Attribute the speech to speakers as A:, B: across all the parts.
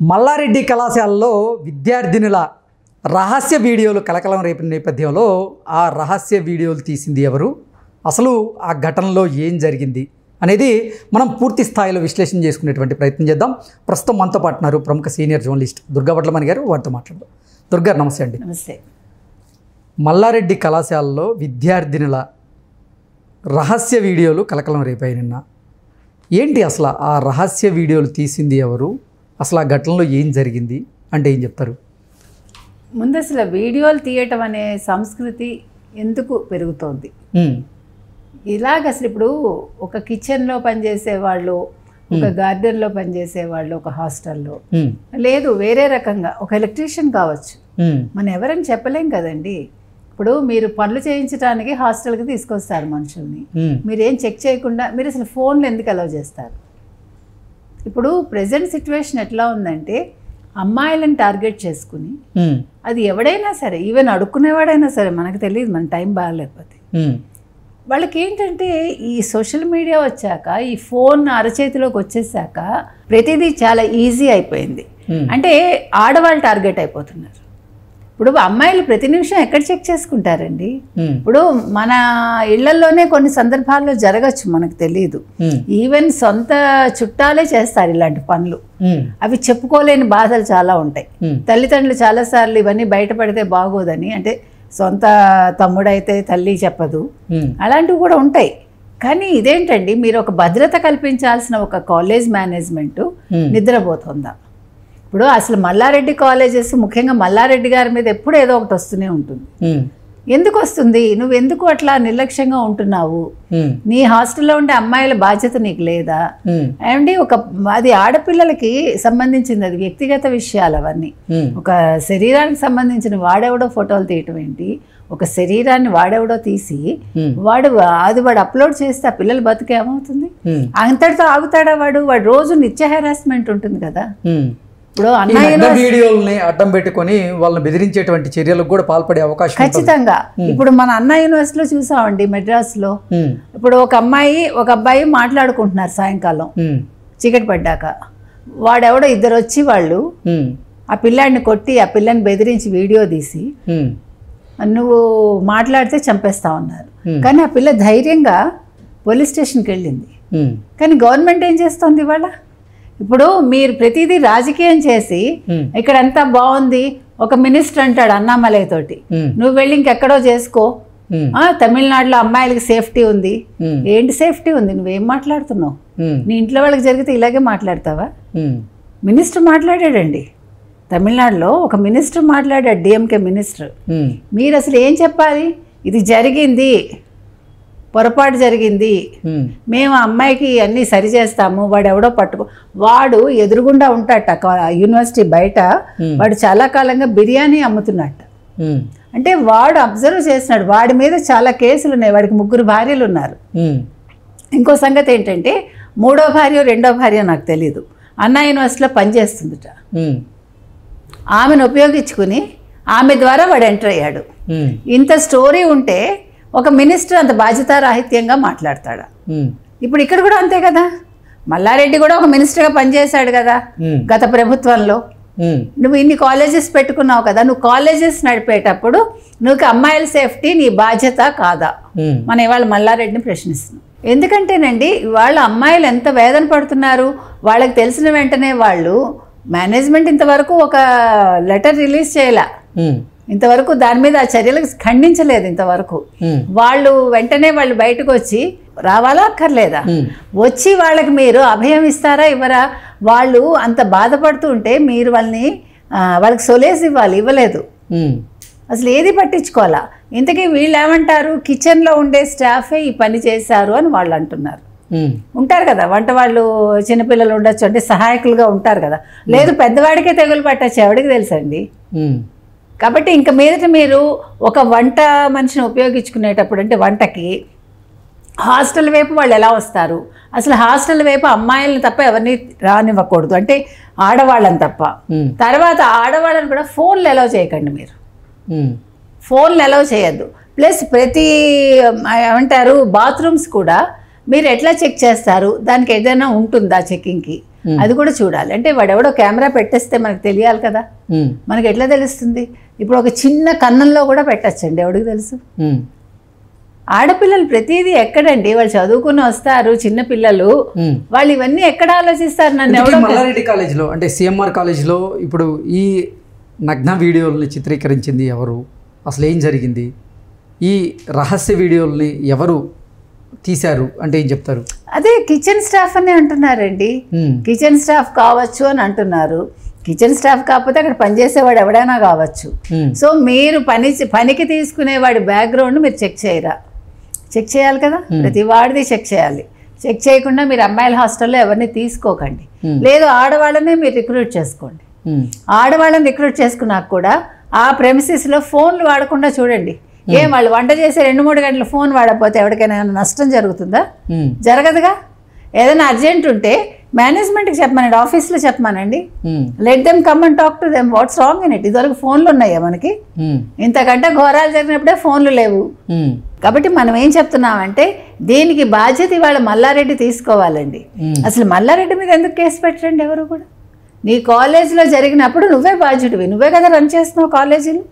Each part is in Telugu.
A: మల్లారెడ్డి కళాశాలలో విద్యార్థినుల రహస్య వీడియోలు కలకలం రేపిన నేపథ్యంలో ఆ రహస్య వీడియోలు తీసింది ఎవరు, అసలు ఆ ఘటనలో ఏం జరిగింది అనేది మనం పూర్తి స్థాయిలో విశ్లేషణ చేసుకునేటువంటి ప్రయత్నం చేద్దాం. ప్రస్తుతం మనతో పాటు ఉన్నారు ప్రముఖ సీనియర్ జర్నలిస్ట్ దుర్గా భట్లమణి గారు. వారితో మాట్లాడదాం. దుర్గా, నమస్తే అండి.
B: నమస్తే.
A: మల్లారెడ్డి కళాశాలలో విద్యార్థినుల రహస్య వీడియోలు కలకలం రేపాయి నిన్న. ఏంటి అసలు ఆ రహస్య వీడియోలు తీసింది ఎవరు, అసలు ఆ ఘటనలో ఏం జరిగింది అంటే ఏం చెప్తారు?
B: ముందు అసలు వీడియోలు తీయటం అనే సంస్కృతి ఎందుకు పెరుగుతోంది? ఇలాగ అసలు ఇప్పుడు ఒక కిచెన్లో పనిచేసే వాళ్ళు, ఒక గార్డెన్లో పనిచేసే వాళ్ళు, ఒక హాస్టల్లో, లేదు వేరే రకంగా ఒక ఎలక్ట్రీషియన్ కావచ్చు, మనం ఎవరని చెప్పలేం కదండి. ఇప్పుడు మీరు పనులు చేయించడానికి హాస్టల్కి తీసుకొస్తారు మనుషుల్ని, మీరేం చెక్ చేయకుండా మీరు అసలు ఫోన్లు ఎందుకు అలౌ చేస్తారు? ఇప్పుడు ప్రజెంట్ సిచ్యువేషన్ ఎట్లా ఉందంటే అమ్మాయిలను టార్గెట్ చేసుకుని, అది ఎవడైనా సరే, ఈవెన్ అడుక్కునేవాడైనా సరే, మనకు తెలియదు మన టైం బాగాలేకపోతే, వాళ్ళకి ఏంటంటే ఈ సోషల్ మీడియా వచ్చాక, ఈ ఫోన్ అరచేతిలోకి వచ్చేసాక ప్రతిదీ చాలా ఈజీ అయిపోయింది. అంటే ఆడవాళ్ళు టార్గెట్ అయిపోతున్నారు. ఇప్పుడు అమ్మాయిలు ప్రతి నిమిషం ఎక్కడ చెక్ చేసుకుంటారండి? ఇప్పుడు మన ఇళ్లలోనే కొన్ని సందర్భాల్లో జరగచ్చు, మనకు తెలియదు. ఈవెన్ సొంత చుట్టాలే చేస్తారు ఇలాంటి పనులు. అవి చెప్పుకోలేని బాధలు చాలా ఉంటాయి. తల్లిదండ్రులు చాలాసార్లు ఇవన్నీ బయటపడితే బాగోదని, అంటే సొంత తమ్ముడైతే తల్లి చెప్పదు, అలాంటివి కూడా ఉంటాయి. కానీ ఇదేంటండి, మీరు ఒక భద్రత కల్పించాల్సిన ఒక కాలేజ్ మేనేజ్మెంట్ నిద్రపోతుందా? ఇప్పుడు అసలు మల్లారెడ్డి కాలేజెస్, ముఖ్యంగా మల్లారెడ్డి గారి మీద ఎప్పుడు ఏదో ఒకటి వస్తూనే ఉంటుంది. ఎందుకు వస్తుంది? నువ్వు ఎందుకు అట్లా నిర్లక్ష్యంగా ఉంటున్నావు? నీ హాస్టల్లో ఉండే అమ్మాయిల బాధ్యత నీకు లేదా? అండ్ అది ఆడపిల్లలకి సంబంధించింది, అది వ్యక్తిగత విషయాలు అవన్నీ. ఒక శరీరానికి సంబంధించిన వాడెవడో ఫోటోలు తీయటం ఏంటి? ఒక శరీరాన్ని వాడెవడో తీసి వాడు అప్లోడ్ చేస్తే ఆ పిల్లల బతుకు ఏమవుతుంది? అంతటితో ఆగుతాడా? వాడు రోజు నిత్య హెరాస్మెంట్ ఉంటుంది కదా. ఇప్పుడు
A: వీడియోల్ని అడ్డం పెట్టుకొని వాళ్ళని బెదిరించేటువంటి చర్యలకు కూడా పాల్పడే అవకాశం
B: ఖచ్చితంగా. ఇప్పుడు మన అన్నా యూనివర్సిటీలో చూసామండి, మెడ్రాస్ లో. ఇప్పుడు ఒక అబ్బాయి మాట్లాడుకుంటున్నారు సాయంకాలం చీకటి పడ్డాక. వాడెవడో ఇద్దరు వచ్చి వాళ్ళు ఆ పిల్లాడిని కొట్టి, ఆ పిల్లని బెదిరించి వీడియో తీసి, నువ్వు మాట్లాడితే చంపేస్తా ఉన్నారు. కానీ ఆ పిల్ల ధైర్యంగా పోలీస్ స్టేషన్కి వెళ్ళింది. కానీ గవర్నమెంట్ ఏం చేస్తుంది ఇవాళ? ఇప్పుడు మీరు ప్రతిదీ రాజకీయం చేసి, ఇక్కడంతా బాగుంది, ఒక మినిస్టర్ అంటాడు అన్నామలై తోటి, నువ్వు వెళ్ళి ఇంకెక్కడో చేసుకో, తమిళనాడులో అమ్మాయిలకి సేఫ్టీ ఉంది. ఏంటి సేఫ్టీ ఉంది? నువ్వేం మాట్లాడుతున్నావు? నీ ఇంట్లో వాళ్ళకి జరిగితే ఇలాగే మాట్లాడతావా? మినిస్టర్ మాట్లాడాడండి తమిళనాడులో, ఒక మినిస్టర్ మాట్లాడాడు, డిఎంకే మినిస్టర్. మీరు అసలు ఏం చెప్పాలి? ఇది జరిగింది, పొరపాటు జరిగింది, మేము అమ్మాయికి అన్నీ సరి చేస్తాము, వాడు ఎవడో వాడు ఎదురుగుండా ఉంటాట యూనివర్సిటీ బయట, వాడు చాలా కాలంగా బిర్యానీ అమ్ముతున్నట్ట. అంటే వాడు అబ్జర్వ్ చేసినాడు, వాడి మీద చాలా కేసులు ఉన్నాయి, వాడికి 3 భార్యలు ఉన్నారు. ఇంకో సంగతి ఏంటంటే, 3వ భార్య 2వ భార్య నాకు తెలీదు, అన్నా యూనివర్సిటీలో పనిచేస్తుందిట. ఆమెను ఉపయోగించుకుని ఆమె ద్వారా వాడు ఎంటర్ అయ్యాడు. ఇంత స్టోరీ ఉంటే ఒక మినిస్టర్ అంత బాధ్యతారాహిత్యంగా మాట్లాడతాడా? ఇప్పుడు ఇక్కడ కూడా అంతే కదా. మల్లారెడ్డి కూడా ఒక మినిస్టర్గా పనిచేశాడు కదా గత ప్రభుత్వంలో. నువ్వు ఇన్ని కాలేజెస్ పెట్టుకున్నావు కదా, నువ్వు కాలేజెస్ నడిపేటప్పుడు నువ్వు అమ్మాయిల సేఫ్టీ నీ బాధ్యత కాదా? మనం ఇవాళ మల్లారెడ్డిని ప్రశ్నిస్తున్నాం. ఎందుకంటేనండి, వాళ్ళ అమ్మాయిలు ఎంత వేదన పడుతున్నారు. వాళ్ళకి తెలిసిన వెంటనే వాళ్ళు మేనేజ్మెంట్ ఇంతవరకు ఒక లెటర్ రిలీజ్ చేయలే, ఇంతవరకు దాని మీద ఆ చర్యలకు ఖండించలేదు ఇంతవరకు. వాళ్ళు వెంటనే వాళ్ళు బయటకు వచ్చి రావాలా అక్కర్లేదా? వచ్చి వాళ్ళకి మీరు అభయం ఇస్తారా ఇవ్వరా? వాళ్ళు అంత బాధపడుతూ ఉంటే మీరు వాళ్ళకి సొలేసి ఇవ్వలేదు. అసలు ఏది పట్టించుకోవాలా? ఇంతకీ వీళ్ళు ఏమంటారు? కిచెన్లో ఉండే స్టాఫే ఈ పని చేశారు అని వాళ్ళు అంటున్నారు. ఉంటారు కదా వంట వాళ్ళు, చిన్నపిల్లలు ఉండొచ్చు, అంటే సహాయకులుగా ఉంటారు కదా. లేదు పెద్దవాడికే తెగులు పట్టచ్చు, ఎవడికి తెలుసండి. కాబట్టి ఇంక మీదట మీరు ఒక వంట మనిషిని ఉపయోగించుకునేటప్పుడు, అంటే వంటకి హాస్టల్ వైపు వాళ్ళు ఎలా వస్తారు? అసలు హాస్టల్ వైపు అమ్మాయిలను తప్ప ఎవరిని రానివ్వకూడదు, అంటే ఆడవాళ్ళని తప్ప. తర్వాత ఆడవాళ్ళని కూడా ఫోన్లు అలౌ చేయకండి, మీరు ఫోన్లు అలౌ చేయొద్దు. ప్లస్ ప్రతి ఏమంటారు బాత్రూమ్స్ కూడా మీరు ఎట్లా చెక్ చేస్తారు? దానికి ఏదైనా ఉంటుందా చెకింగ్కి? అది కూడా చూడాలి. అంటే వాడెవడో కెమెరా పెట్టేస్తే మనకు తెలియాలి కదా, మనకి ఎట్లా తెలుస్తుంది? ఇప్పుడు ఒక చిన్న కన్నంలో కూడా పెట్టచ్చండి, ఎవడికి తెలుసు? ఆడపిల్లలు ప్రతిదీ ఎక్కడండి, వాళ్ళు చదువుకుని వస్తారు చిన్న పిల్లలు, వాళ్ళు ఇవన్నీ ఎక్కడ ఆలోచిస్తారు? నన్ను ఎవడో
A: మల్లారెడ్డి కాలేజ్లో అంటే సిఎంఆర్ కాలేజ్లో ఇప్పుడు ఈ నగ్న వీడియోల్ని చిత్రీకరించింది ఎవరు, అసలు ఏం జరిగింది, ఈ రహస్య వీడియోల్ని ఎవరు తీశారు అంటే ఏం చెప్తారు?
B: అదే కిచెన్ స్టాఫ్ అని అంటున్నారండి. కిచెన్ స్టాఫ్ కావచ్చు అని అంటున్నారు. కిచెన్ స్టాఫ్ కాకపోతే అక్కడ పనిచేసేవాడు ఎవడైనా కావచ్చు. సో మీరు పనికి తీసుకునేవాడి బ్యాక్గ్రౌండ్ మీరు చెక్ చేయరా? చెక్ చేయాలి కదా, ప్రతి వాడిది చెక్ చేయాలి. చెక్ చేయకుండా మీరు అమ్మాయిల హాస్టల్లో ఎవరిని తీసుకోకండి, లేదు ఆడవాళ్ళనే మీరు రిక్రూట్ చేసుకోండి. ఆడవాళ్ళని రిక్రూట్ చేసుకున్నాక కూడా ఆ ప్రెమిసెస్లో ఫోన్లు వాడకుండా చూడండి. ఏం వాళ్ళు వంట చేసే 2-3 గంటలు ఫోన్ వాడకపోతే ఎవరికైనా నష్టం జరుగుతుందా? జరగదుగా. ఏదైనా అర్జెంట్ ఉంటే మేనేజ్మెంట్కి చెప్పమనండి, ఆఫీస్లో చెప్పమనండి. Let them come and talk to them, what's wrong in it. ఇదివరకు ఫోన్లు ఉన్నాయా మనకి? ఇంతకంటే ఘోరాలు జరిగినప్పుడే ఫోన్లు లేవు. కాబట్టి మనం ఏం చెప్తున్నామంటే దీనికి బాధ్యత ఇవాళ మల్లారెడ్డి తీసుకోవాలండి. అసలు మల్లారెడ్డి మీద ఎందుకు కేసు పెట్టండి ఎవరు కూడా? నీ కాలేజీలో జరిగినప్పుడు నువ్వే బాధ్యుడివి, నువ్వే కదా రన్ చేస్తున్నావు కాలేజీలు.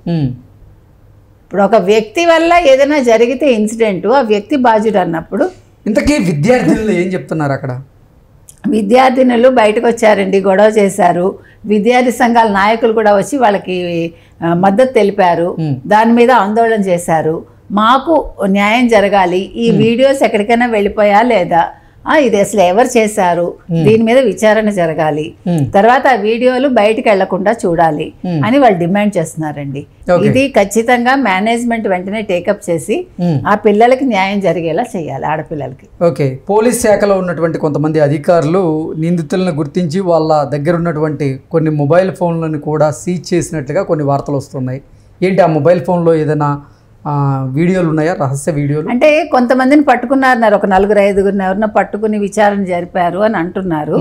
B: ఇప్పుడు ఒక వ్యక్తి వల్ల ఏదైనా జరిగితే ఇన్సిడెంట్, ఆ వ్యక్తి బాధ్యుడు అన్నప్పుడు
A: ఇంతకీ విద్యార్థులు ఏం చెప్తున్నారు అక్కడ?
B: విద్యార్థినులు బయటకు వచ్చారండి, గొడవ చేశారు. విద్యార్థి సంఘాల నాయకులు కూడా వచ్చి వాళ్ళకి మద్దతు తెలిపారు, దాని మీద ఆందోళన చేశారు. మాకు న్యాయం జరగాలి, ఈ వీడియోస్ ఎక్కడికైనా వెళ్ళిపోయా లేదా, ఇది అసలు ఎవరు చేశారు, దీని మీద విచారణ జరగాలి, తర్వాత ఆ వీడియోలు బయటకు వెళ్లకుండా చూడాలి అని వాళ్ళు డిమాండ్ చేస్తున్నారండి. ఇది ఖచ్చితంగా మేనేజ్మెంట్ వెంటనే టేకప్ చేసి ఆ పిల్లలకి న్యాయం జరిగేలా చేయాలి, ఆడపిల్లలకి.
A: ఓకే, పోలీస్ శాఖలో ఉన్నటువంటి కొంతమంది అధికారులు నిందితులను గుర్తించి వాళ్ళ దగ్గర ఉన్నటువంటి కొన్ని మొబైల్ ఫోన్లను కూడా సీజ్ చేసినట్లుగా కొన్ని వార్తలు వస్తున్నాయి. ఏంటి ఆ మొబైల్ ఫోన్లో ఏదైనా వీడియోలు ఉన్నాయా, రహస్య వీడియోలు?
B: అంటే కొంతమందిని పట్టుకున్నారు, ఒక 4-5 ఎవరినో పట్టుకుని విచారణ జరిపారు అని అంటున్నారు.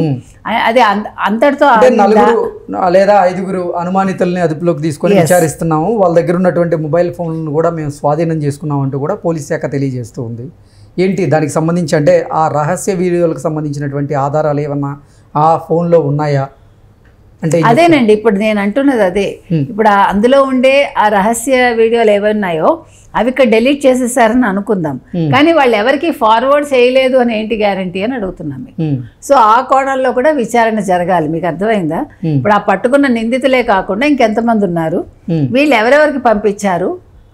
B: అది అంతటితో
A: 4 లేదా 5 అనుమానితుల్ని అదుపులోకి తీసుకొని విచారిస్తున్నాము, వాళ్ళ దగ్గర ఉన్నటువంటి మొబైల్ ఫోన్లను కూడా మేము స్వాధీనం చేసుకున్నాం అంటూ కూడా పోలీస్ శాఖ తెలియజేస్తూ ఉంది. ఏంటి దానికి సంబంధించి, అంటే ఆ రహస్య వీడియోలకు సంబంధించినటువంటి ఆధారాలు ఏమన్నా ఆ ఫోన్లో ఉన్నాయా అంటే?
B: అదేనండి ఇప్పుడు నేను అంటున్నది అదే. ఇప్పుడు అందులో ఉండే ఆ రహస్య వీడియోలు ఏవన్నాయో అవి ఇక్కడ డెలీట్ చేసేసారని అనుకుందాం, కానీ వాళ్ళు ఎవరికి ఫార్వర్డ్ చేయలేదు అని ఏంటి గ్యారంటీ అని అడుగుతున్నాం మీకు. సో ఆ కోణంలో కూడా విచారణ జరగాలి, మీకు అర్థమైందా? ఇప్పుడు ఆ పట్టుకున్న నిందితులే కాకుండా ఇంకెంతమంది ఉన్నారు, వీళ్ళు ఎవరెవరికి పంపించారు,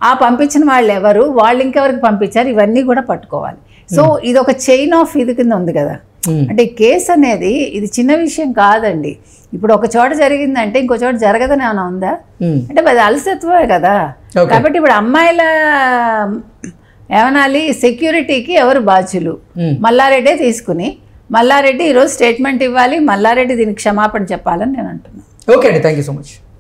B: ఆ పంపించిన వాళ్ళు ఎవరు, వాళ్ళు ఇంకెవరికి పంపించారు, ఇవన్నీ కూడా పట్టుకోవాలి. సో ఇది ఒక చైన్ ఆఫ్ ఇది కింద ఉంది కదా. అంటే కేసు అనేది ఇది చిన్న విషయం కాదండి. ఇప్పుడు ఒక చోట జరిగిందంటే ఇంకో చోట జరగదని ఏమైనా ఉందా? అంటే అది అలసత్వమే కదా. కాబట్టి ఇప్పుడు అమ్మాయిల ఏమనాలి, సెక్యూరిటీకి ఎవరు బాధ్యులు? మల్లారెడ్డే తీసుకుని మల్లారెడ్డి ఈరోజు స్టేట్మెంట్ ఇవ్వాలి, మల్లారెడ్డి దీనికి క్షమాపణ చెప్పాలని నేను అంటున్నాను.
A: ఓకే అండి, థ్యాంక్ యూ సో మచ్.